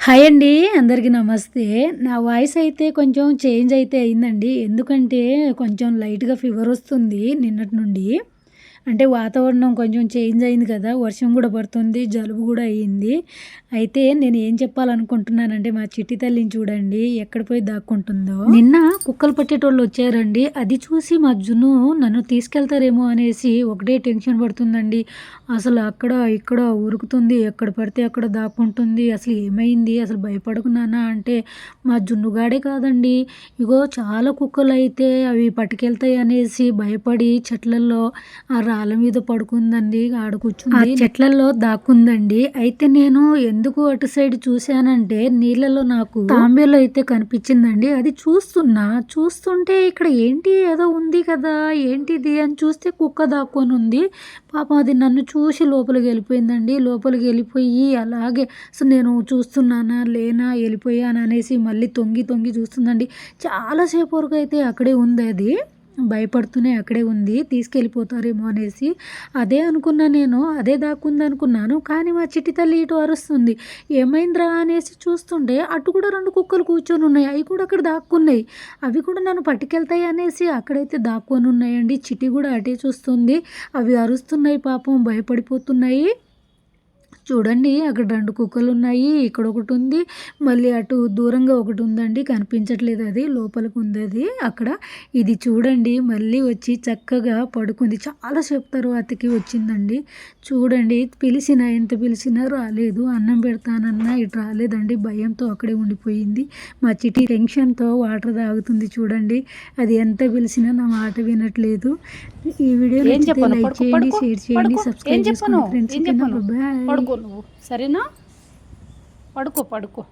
Hi అండి. అందరికీ నమస్తే. నా వాయిస్ అయితే కొంచెం చేంజ్ అయితే అయిందండి. ఎందుకంటే కొంచెం లైట్‌గా ఫీవర్ వస్తుంది నిన్నటి నుండి. అంటే వాతావరణం కొంచెం చేంజ్ అయింది కదా! వర్షం గూడా పడుతుంది. జలుబు గూడా అయింది. అయితే నేను ఏం చెప్పాలనుకుంటున్నానంటే మా చిట్టి తల్లిని చూడండి ఎక్కడ పోయి దాక్కుంటుందో. నిన్న కుక్కలు పట్టేటోళ్ళు వచ్చారండి. అది చూసి మా జున్ను నన్ను తీసుకెళ్తారేమో అనేసి ఒకటే టెన్షన్ పడుతుందండి. అసలు అక్కడ, ఇక్కడ ఉరుకుతుంది. ఎక్కడ పడితే అక్కడ దాక్కుంటుంది. అసలు ఏమైంది? అసలు భయపడకు నాన్న అంటే మా జున్నుగాడే కాదండి. ఇగో చాలా కుక్కలైతే అవి పట్టుకెళ్తాయి అనేసి భయపడి చెట్లల్లో ఆ రాళ్ళ మీద పడుకుందండి. ఆడ కూర్చుంది. ఆ చెట్లల్లో దాక్కుందండి. అయితే నేను ఎందుకు అటు సైడ్ చూశానంటే నీళ్ళలో నాకు తాంబేలు అయితే కనిపించిందండి. అది చూస్తుంటే ఇక్కడ ఏంటి ఏదో ఉంది కదా! ఏంటిది అని చూస్తే కుక్క దాక్కొని ఉంది. పాపం అది నన్ను చూసి లోపలికి వెళ్ళిపోయిందండి. లోపలికి వెళ్ళిపోయి అలాగే అసలు నేను చూస్తున్నానా లేనా వెళ్ళిపోయాను అనేసి మళ్ళీ తొంగి తొంగి చూస్తుందండి. చాలాసేపు వరకు అయితే అక్కడే ఉంది అది. భయపడుతూనే అక్కడే ఉంది. తీసుకెళ్ళిపోతారేమో అనేసి. అదే అనుకున్నా నేను. అదే దాక్కుందనుకున్నాను. కానీ మా చిట్టి తల్లి ఇటు అరుస్తుంది. ఏమైందిరా అనేసి చూస్తుంటే అటు కూడా 2 కుక్కలు కూర్చొనున్నాయి. అయి కూడా అక్కడ దాక్కున్నాయి. అవి కూడా నన్ను పట్టుకెళ్తాయి అనేసి అక్కడైతే దాక్కొనున్నాయండి. చిట్టి కూడా అటే చూస్తుంది. అవి అరుస్తున్నాయి పాపం భయపడిపోతున్నాయి. చూడండి అక్కడ 2 కుక్కలున్నాయి. ఇక్కడొకటుంది. మళ్ళీ అటు దూరంగా ఒకటుందండి. కనిపించట్లేదు అది. లోపలికుందది అక్కడ. ఇది చూడండి మళ్ళీ వచ్చి చక్కగా పడుకుంది. చాలా సేపు తర్వాతకి వచ్చిందండి. చూడండి ఎంత పిలిచినా రాలేదు. అన్నం పెడతానన్నా ఇటు రాలేదండి. భయంతో అక్కడే ఉండిపోయింది. మా చిట్టి టెన్షన్‌తో వాటర్ తాగుతుంది చూడండి. అది ఎంత పిలిచినా నా మాట వినట్లేదు. ఈ వీడియో నచ్చితే లైక్ చేయండి, షేర్ చేయండి, సబ్స్క్రైబ్ చేసుకోండి ఫ్రెండ్స్. ఓకేనా? బాయ్. పడుకో నువ్వు, సరేనా? పడుకో.